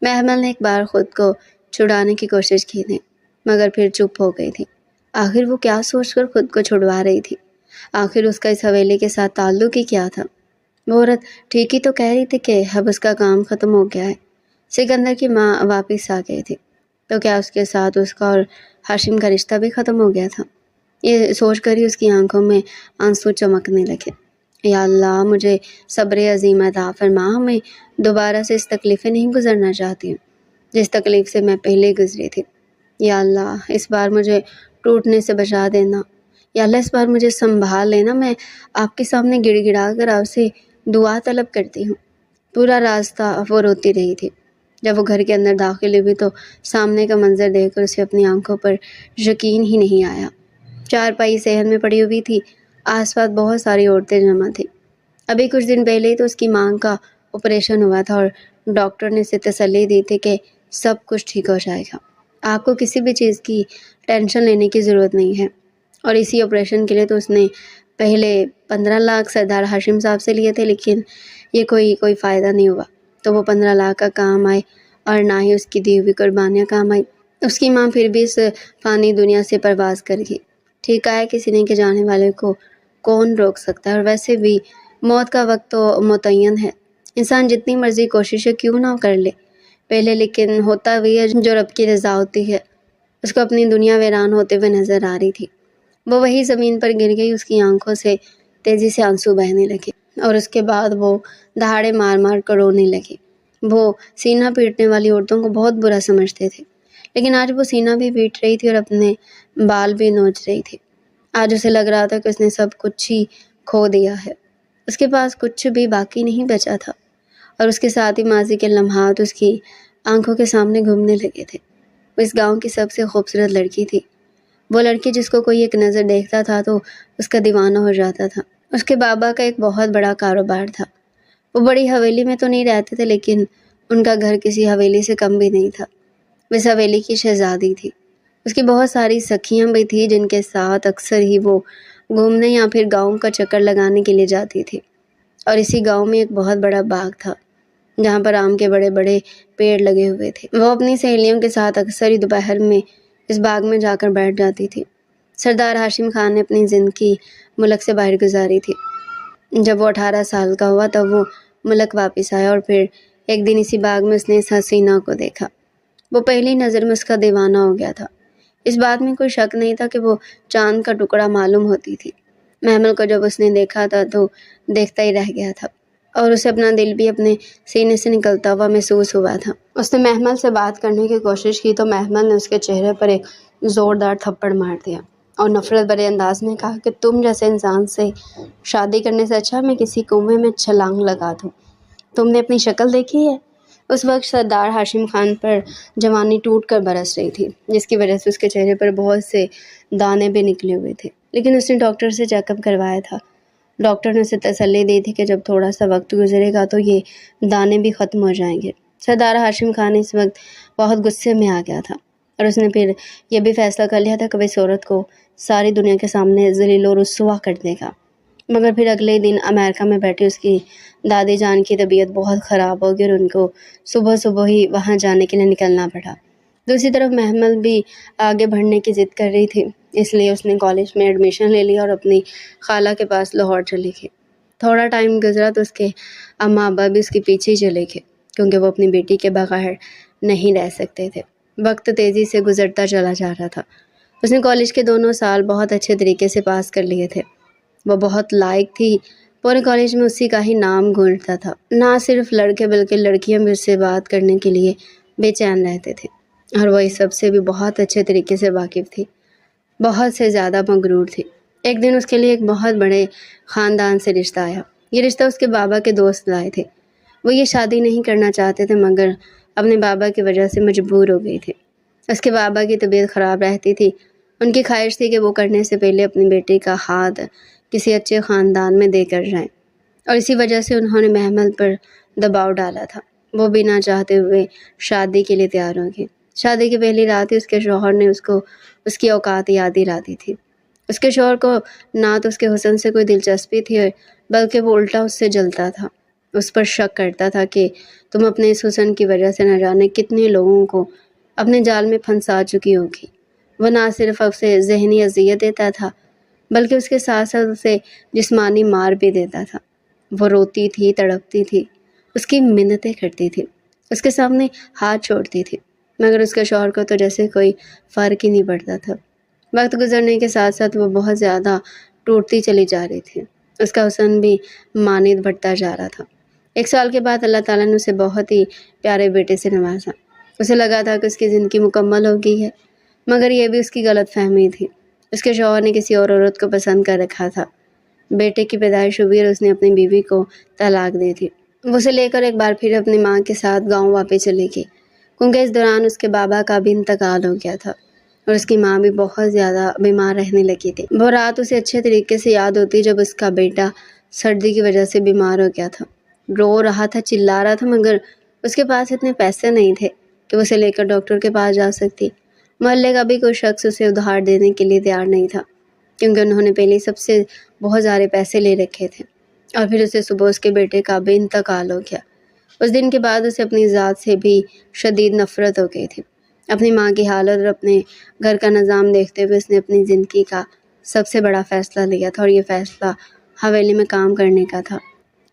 محمل نے ایک بار خود کو چھڑانے کی کوشش کی تھی، مگر پھر چپ ہو گئی تھی۔ آخر وہ کیا سوچ کر خود کو چھڑوا رہی تھی؟ آخر اس کا اس حویلی کے ساتھ تعلق ہی کیا تھا؟ وہ عورت ٹھیک ہی تو کہہ رہی تھی کہ اب اس کا کام ختم ہو گیا ہے، سکندر کی ماں واپس آ گئی تھی، تو کیا اس کے ساتھ اس کا اور ہاشم کا رشتہ بھی ختم ہو گیا تھا؟ یہ سوچ کر ہی اس کی آنکھوں میں آنسو چمکنے لگے۔ یا اللہ، مجھے صبر عظیم عطا فرما، میں دوبارہ سے اس تکلیف نہیں گزرنا چاہتی ہوں جس تکلیف سے میں پہلے گزری تھی۔ یا اللہ، اس بار مجھے ٹوٹنے سے بچا دینا۔ یا اللہ، اس بار مجھے سنبھال لینا۔ میں آپ کے سامنے گڑ گڑا کر آپ سے دعا طلب کرتی ہوں۔ پورا راستہ وہ روتی رہی تھی۔ جب وہ گھر کے اندر داخل ہوئی تو سامنے کا منظر دیکھ کر اسے اپنی آنکھوں پر یقین ہی نہیں آیا۔ چارپائی صحن میں پڑی ہوئی تھی، آس پاس بہت ساری عورتیں جمع تھیں۔ ابھی کچھ دن پہلے ہی تو اس کی ماں کا آپریشن ہوا تھا اور ڈاکٹر نے اسے تسلی دی تھی کہ سب کچھ ٹھیک ہو جائے گا، آپ کو کسی بھی چیز کی ٹینشن لینے کی ضرورت نہیں ہے۔ اور اسی آپریشن کے لیے تو اس نے پہلے 15 لاکھ سردار ہاشم صاحب سے لیے تھے، لیکن یہ کوئی فائدہ نہیں ہوا، تو وہ 15 لاکھ کا کام آئے اور نہ ہی اس کی دی ہوئی قربانیاں کام آئی۔ اس کی ماں پھر بھی اس فانی دنیا سے پرواز کر گئی۔ ٹھیک ہے کسی نے کہ جانے والے کو کون روک سکتا ہے، اور ویسے بھی موت کا وقت تو متعین ہے، انسان جتنی مرضی کوششیں کیوں نہ کر لے پہلے، لیکن ہوتا بھی ہے جو رب کی رضا ہوتی ہے۔ اس کو اپنی دنیا ویران ہوتے ہوئے نظر آ رہی تھی۔ وہ وہی زمین پر گر گئی، اس کی آنکھوں سے تیزی سے آنسو بہنے لگے اور اس کے بعد وہ دہاڑے مار مار کر رونے لگی۔ وہ سینہ پیٹنے والی عورتوں کو بہت برا سمجھتے تھے، لیکن آج وہ سینہ بھی پیٹ رہی تھی اور اپنے بال بھی نوچ رہی تھی۔ آج اسے لگ رہا تھا کہ اس نے سب کچھ ہی کھو دیا ہے، اس کے پاس کچھ بھی باقی نہیں بچا تھا، اور اس کے ساتھ ہی ماضی کے لمحات اس کی آنکھوں کے سامنے گھومنے لگے تھے۔ وہ اس گاؤں کی سب سے خوبصورت لڑکی تھی، وہ لڑکی جس کو کوئی ایک نظر دیکھتا تھا تو اس کا دیوانہ ہو جاتا تھا۔ اس کے بابا کا ایک بہت بڑا کاروبار تھا، وہ بڑی حویلی میں تو نہیں رہتے تھے، لیکن ان کا گھر کسی حویلی سے کم بھی نہیں تھا۔ وہ اس حویلی کی شہزادی تھی۔ اس کی بہت ساری سکھیاں بھی تھیں جن کے ساتھ اکثر ہی وہ گھومنے یا پھر گاؤں کا چکر لگانے کے لیے جاتی تھی۔ اور اسی گاؤں میں ایک بہت بڑا باغ تھا جہاں پر آم کے بڑے بڑے پیڑ لگے ہوئے تھے۔ وہ اپنی سہیلیوں کے ساتھ اکثر ہی دوپہر میں اس باغ میں جا کر بیٹھ جاتی تھی۔ سردار ہاشم خان نے اپنی زندگی ملک سے باہر گزاری تھی۔ جب وہ 18 سال کا ہوا تب وہ ملک واپس آیا، اور پھر ایک دن اسی باغ میں اس نے اس حسینہ کو دیکھا۔ وہ پہلی نظر میں اس کا دیوانہ ہو گیا تھا۔ اس بات میں کوئی شک نہیں تھا کہ وہ چاند کا ٹکڑا معلوم ہوتی تھی۔ محمل کو جب اس نے دیکھا تھا تو دیکھتا ہی رہ گیا تھا، اور اسے اپنا دل بھی اپنے سینے سے نکلتا ہوا محسوس ہوا تھا۔ اس نے محمل سے بات کرنے کی کوشش کی تو محمل نے اس کے چہرے پر ایک زوردار تھپڑ مار دیا اور نفرت بھرے انداز میں کہا کہ تم جیسے انسان سے شادی کرنے سے اچھا میں کسی کنویں میں چھلانگ لگا دوں۔ تم نے اپنی شکل دیکھی ہے؟ اس وقت سردار ہاشم خان پر جوانی ٹوٹ کر برس رہی تھی، جس کی وجہ سے اس کے چہرے پر بہت سے دانے بھی نکلے ہوئے تھے، لیکن اس نے ڈاکٹر سے چیک اپ کروایا تھا۔ ڈاکٹر نے اسے تسلی دی تھی کہ جب تھوڑا سا وقت گزرے گا تو یہ دانے بھی ختم ہو جائیں گے۔ سردار ہاشم خان اس وقت بہت غصے میں آ گیا تھا، اور اس نے پھر یہ بھی فیصلہ کر لیا تھا کہ وہ اس عورت کو ساری دنیا کے سامنے ذلیل و رسوا کر دے گا۔ مگر پھر اگلے دن امریکہ میں بیٹھی اس کی دادی جان کی طبیعت بہت خراب ہو گئی اور ان کو صبح صبح ہی وہاں جانے کے لیے نکلنا پڑا۔ دوسری طرف محمل بھی آگے بڑھنے کی ضد کر رہی تھی، اس لیے اس نے کالج میں ایڈمیشن لے لیا اور اپنی خالہ کے پاس لاہور چلی گئی۔ تھوڑا ٹائم گزرا تو اس کے اماں ابا بھی اس کے پیچھے ہی چلے گئے، کیونکہ وہ اپنی بیٹی کے بغیر نہیں رہ سکتے تھے۔ وقت تیزی سے گزرتا چلا جا رہا تھا۔ اس نے کالج کے دونوں سال بہت اچھے طریقے سے پاس کر لیے تھے۔ وہ بہت لائق تھی، پورے کالج میں اسی کا ہی نام گونجتا تھا۔ نہ صرف لڑکے بلکہ لڑکیاں بھی اس سے بات کرنے کے لیے بے چین رہتے تھے، اور وہ اس سب سے بھی بہت اچھے طریقے سے واقف تھی، بہت سے زیادہ مغرور تھی۔ ایک دن اس کے لیے ایک بہت بڑے خاندان سے رشتہ آیا۔ یہ رشتہ اس کے بابا کے دوست لائے تھے۔ وہ یہ شادی نہیں کرنا چاہتے تھے، مگر اپنے بابا کی وجہ سے مجبور ہو گئی تھی۔ اس کے بابا کی طبیعت خراب رہتی تھی۔ ان کی خواہش تھی کہ وہ کرنے سے پہلے اپنی بیٹی کا ہاتھ کسی اچھے خاندان میں دے کر جائیں، اور اسی وجہ سے انہوں نے محمل پر دباؤ ڈالا تھا۔ وہ بنا چاہتے ہوئے شادی کے لیے تیار ہو گئی۔ شادی کی پہلی رات ہی اس کے شوہر نے اس کو اس کی اوقات یاد دلا دی تھی۔ اس کے شوہر کو نہ تو اس کے حسن سے کوئی دلچسپی تھی، بلکہ وہ الٹا اس سے جلتا تھا۔ اس پر شک کرتا تھا کہ تم اپنے اس حسن کی وجہ سے نہ جانے کتنے لوگوں کو اپنے جال میں پھنسا چکی ہوگی۔ وہ نہ صرف اسے ذہنی اذیت دیتا تھا، بلکہ اس کے ساتھ ساتھ اسے جسمانی مار بھی دیتا تھا۔ وہ روتی تھی، تڑپتی تھی، اس کی منتیں کرتی تھی، اس کے سامنے ہاتھ چھوڑتی تھی، مگر اس کے شوہر کو تو جیسے کوئی فرق ہی نہیں پڑتا تھا۔ وقت گزرنے کے ساتھ ساتھ وہ بہت زیادہ ٹوٹتی چلی جا رہی تھی۔ اس کا حسن بھی مانند بڑھتا جا رہا تھا۔ 1 سال کے بعد اللہ تعالیٰ نے اسے بہت ہی پیارے بیٹے سے نوازا۔ اسے لگا تھا کہ اس کی زندگی مکمل ہو گئی ہے، مگر یہ بھی اس کی غلط فہمی تھی۔ اس کے شوہر نے کسی اور عورت کو پسند کر رکھا تھا۔ بیٹے کی پیدائش ہوئی اور اس نے اپنی بیوی کو طلاق دی تھی۔ وہ اسے لے کر ایک بار پھر اپنی ماں کے ساتھ گاؤں واپس چلی گئی، کیونکہ اس دوران اس کے بابا کا بھی انتقال ہو گیا تھا، اور اس کی ماں بھی بہت زیادہ بیمار رہنے لگی تھی۔ وہ رات اسے اچھے طریقے سے یاد ہوتی جب اس کا بیٹا سردی کی وجہ سے بیمار ہو گیا تھا، رو رہا تھا، چلا رہا تھا، مگر اس کے پاس اتنے پیسے نہیں تھے کہ وہ اسے لے کر ڈاکٹر کے پاس جا سکتی۔ محلے کا بھی کوئی شخص اسے ادھار دینے کے لیے تیار نہیں تھا، کیونکہ انہوں نے پہلے سب سے بہت سارے پیسے لے رکھے تھے، اور پھر اسے صبح اس کے بیٹے کا بھی انتقال ہو گیا۔ اس دن کے بعد اسے اپنی ذات سے بھی شدید نفرت ہو گئی تھی۔ اپنی ماں کی حالت اور اپنے گھر کا نظام دیکھتے ہوئے اس نے اپنی زندگی کا سب سے بڑا فیصلہ لیا تھا، اور یہ فیصلہ حویلی میں کام کرنے کا تھا۔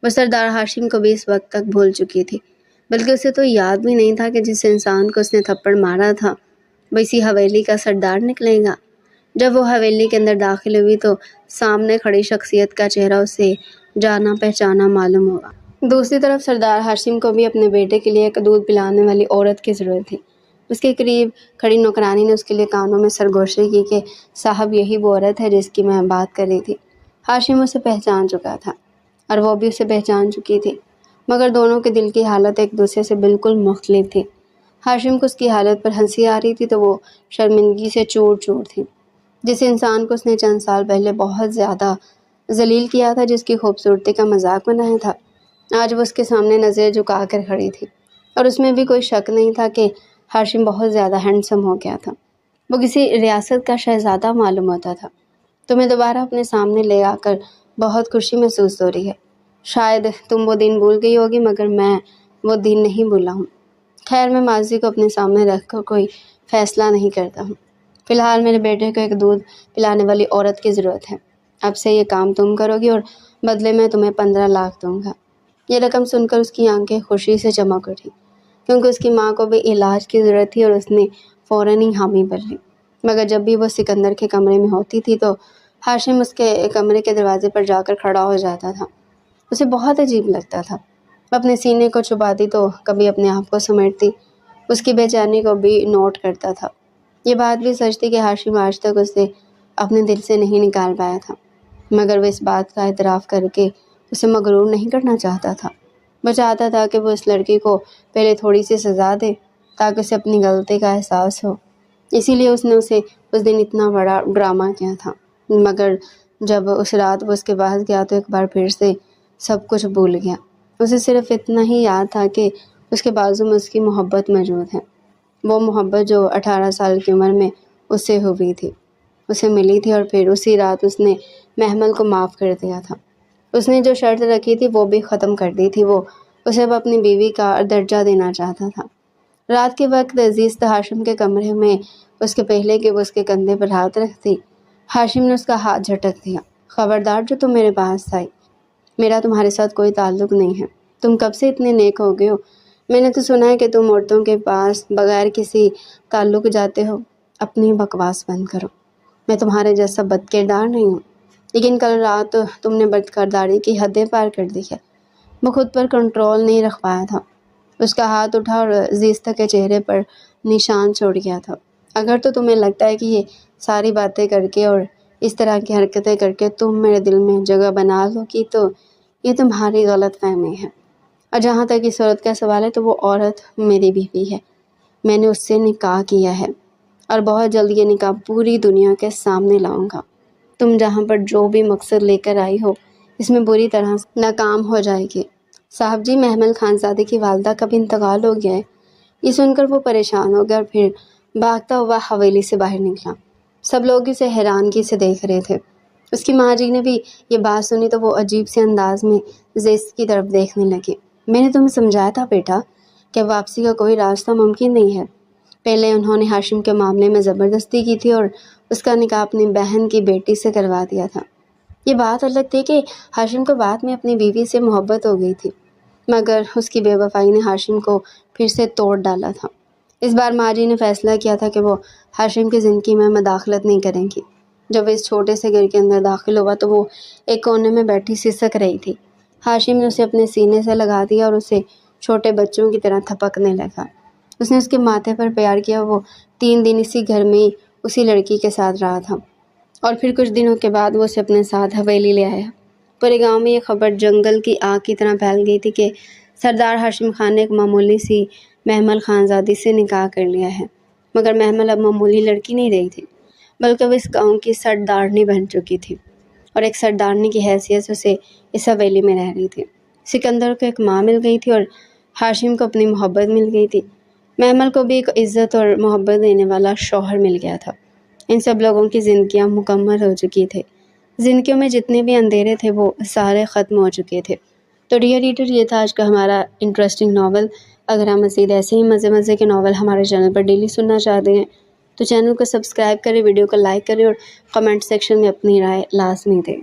وہ سردار ہاشم کو بھی اس وقت تک بھول چکی تھی، بلکہ اسے تو یاد بھی نہیں تھا کہ جس انسان کو اس نے تھپڑ مارا تھا وہ اسی حویلی کا سردار نکلے گا۔ جب وہ حویلی کے اندر داخل ہوئی تو سامنے کھڑی شخصیت کا چہرہ اسے جانا پہچانا معلوم ہوا۔ دوسری طرف سردار ہاشم کو بھی اپنے بیٹے کے لیے ایک دودھ پلانے والی عورت کی ضرورت تھی۔ اس کے قریب کھڑی نوکرانی نے اس کے لیے کانوں میں سرگوشی کی کہ صاحب یہی وہ عورت ہے جس کی میں بات کر رہی تھی۔ ہاشم اسے پہچان چکا تھا اور وہ بھی اسے پہچان چکی تھی، مگر دونوں کے دل کی حالت ایک دوسرے سے بالکل مختلف تھی۔ ہاشم کو اس کی حالت پر ہنسی آ رہی تھی تو وہ شرمندگی سے چور چور تھی۔ جس انسان کو اس نے چند سال پہلے بہت زیادہ ذلیل کیا تھا، جس کی خوبصورتی کا مذاق بنایا تھا، آج وہ اس کے سامنے نظر جھکا کر کھڑی تھی اور اس میں بھی کوئی شک نہیں تھا کہ ہاشم بہت زیادہ ہینڈسم ہو گیا تھا۔ وہ کسی ریاست کا شہزادہ معلوم ہوتا تھا۔ تمہیں دوبارہ اپنے سامنے لے آ کر بہت خوشی محسوس ہو رہی ہے۔ شاید تم وہ دن بھول گئی ہوگی مگر میں وہ دن نہیں بھولا ہوں۔ خیر، میں ماضی کو اپنے سامنے رکھ کر کوئی فیصلہ نہیں کرتا ہوں۔ فی الحال میرے بیٹے کو ایک دودھ پلانے والی عورت کی ضرورت ہے۔ اب سے یہ کام تم کرو گی اور بدلے میں تمہیں 15 لاکھ دوں گا۔ یہ رقم سن کر اس کی آنکھیں خوشی سے چمک اٹھی، کیونکہ اس کی ماں کو بھی علاج کی ضرورت تھی اور اس نے فوراً ہی حامی بھر لی۔ مگر جب بھی وہ سکندر کے کمرے میں ہوتی تھی تو ہاشم اس کے کمرے کے دروازے پر جا کر کھڑا ہو جاتا تھا۔ اسے بہت عجیب لگتا تھا۔ وہ اپنے سینے کو چھپاتی تو کبھی اپنے آپ کو سمیٹتی، اس کی بے چینی کو بھی نوٹ کرتا تھا۔ یہ بات بھی سچ تھی کہ ہاشم آج تک اسے اپنے دل سے نہیں نکال پایا تھا، مگر وہ اس بات کا اعتراف کر کے اسے مغرور نہیں کرنا چاہتا تھا۔ وہ چاہتا تھا کہ وہ اس لڑکی کو پہلے تھوڑی سی سزا دے تاکہ اسے اپنی غلطی کا احساس ہو۔ اسی لیے اس نے اسے اس دن اتنا بڑا ڈرامہ کیا تھا۔ مگر جب اس رات وہ اس کے پاس گیا تو ایک بار پھر سے سب کچھ بھول گیا۔ اسے صرف اتنا ہی یاد تھا کہ اس کے بازو میں اس کی محبت موجود ہے، وہ محبت جو 18 سال کی عمر میں اس سے ہوئی تھی، اسے ملی تھی، اور پھر اسی رات اس نے محمل کو معاف کر دیا تھا۔ اس نے جو شرط رکھی تھی وہ بھی ختم کر دی تھی۔ وہ اسے اب اپنی بیوی کا درجہ دینا چاہتا تھا۔ رات کے وقت عزیز ہاشم کے کمرے میں اس کے پہلے کہ وہ اس کے کندھے پر ہاتھ رکھتی، ہاشم نے اس کا ہاتھ جھٹک دیا۔ خبردار جو تم میرے پاس آئی، میرا تمہارے ساتھ کوئی تعلق نہیں ہے۔ تم کب سے اتنے نیک ہو گئے ہو؟ میں نے تو سنا ہے کہ تم عورتوں کے پاس بغیر کسی تعلق جاتے ہو۔ اپنی بکواس بند کرو، میں تمہارے جیسا بد کردار نہیں ہوں، لیکن کل رات تم نے بد کرداری کی حدیں پار کر دی ہے۔ وہ خود پر کنٹرول نہیں رکھ پایا تھا۔ اس کا ہاتھ اٹھا اور زیستہ کے چہرے پر نشان چھوڑ گیا تھا۔ اگر تو تمہیں لگتا ہے کہ یہ ساری باتیں کر کے اور اس طرح کی حرکتیں کر کے تم میرے دل میں جگہ بنا لو گی تو یہ تمہاری غلط فہمی ہے۔ اور جہاں تک اس عورت کا سوال ہے تو وہ عورت میری بیوی ہے۔ میں نے اس سے نکاح کیا ہے اور بہت جلد یہ نکاح پوری دنیا کے سامنے لاؤں گا۔ تم جہاں پر جو بھی مقصد لے کر آئی ہو اس میں بری طرح سے ناکام ہو جائے گی۔ صاحب جی، محمل خانزادے کی والدہ کا بھی انتقال ہو گیا ہے۔ یہ سن کر وہ پریشان ہو گیا اور پھر بھاگتا ہوا حویلی سے باہر نکلا۔ سب لوگ اسے حیرانگی سے دیکھ رہے تھے۔ اس کی ماں جی نے بھی یہ بات سنی تو وہ عجیب سے انداز میں زیست کی طرف دیکھنے لگی۔ میں نے تمہیں سمجھایا تھا بیٹا کہ واپسی کا کوئی راستہ ممکن نہیں ہے۔ پہلے انہوں نے ہاشم کے معاملے میں زبردستی کی تھی اور اس کا نکاح اپنی بہن کی بیٹی سے کروا دیا تھا۔ یہ بات الگ تھی کہ ہاشم کو بعد میں اپنی بیوی سے محبت ہو گئی تھی، مگر اس کی بے وفائی نے ہاشم کو پھر سے توڑ ڈالا تھا۔ اس بار ماں جی نے فیصلہ کیا تھا کہ وہ ہاشم کی زندگی میں مداخلت نہیں کریں گی۔ جب وہ اس چھوٹے سے گھر کے اندر داخل ہوا تو وہ ایک کونے میں بیٹھی سسک رہی تھی۔ ہاشم نے اسے اپنے سینے سے لگا دیا اور اسے چھوٹے بچوں کی طرح تھپکنے لگا۔ اس نے اس کے ماتھے پر پیار کیا۔ وہ 3 دن اسی گھر میں اسی لڑکی کے ساتھ رہا تھا اور پھر کچھ دنوں کے بعد وہ اسے اپنے ساتھ حویلی لے آیا۔ پورے گاؤں میں یہ خبر جنگل کی آگ کی طرح پھیل گئی تھی کہ سردار ہاشم خان نے ایک معمولی سی محمل خانزادی سے نکاح کر لیا ہے۔ مگر محمل اب معمولی لڑکی نہیں رہی تھی، بلکہ وہ اس گاؤں کی سردارنی بن چکی تھی اور ایک سردارنی کی حیثیت سے اسے اس حویلی میں رہ رہی تھی۔ سکندر کو ایک ماں مل گئی تھی اور ہاشم کو اپنی محبت مل گئی تھی۔ محمل کو بھی ایک عزت اور محبت دینے والا شوہر مل گیا تھا۔ ان سب لوگوں کی زندگیاں مکمل ہو چکی تھے۔ زندگیوں میں جتنے بھی اندھیرے تھے وہ سارے ختم ہو چکے تھے۔ تو ڈیئر ریڈر، یہ تھا آج کا ہمارا انٹرسٹنگ ناول۔ اگر آپ مزید ایسے ہی مزے کے ناول ہمارے چینل پر ڈیلی سننا چاہتے ہیں تو چینل کو سبسکرائب کریں، ویڈیو کو لائک کریں اور کمنٹ سیکشن میں اپنی رائے لازمی دیں۔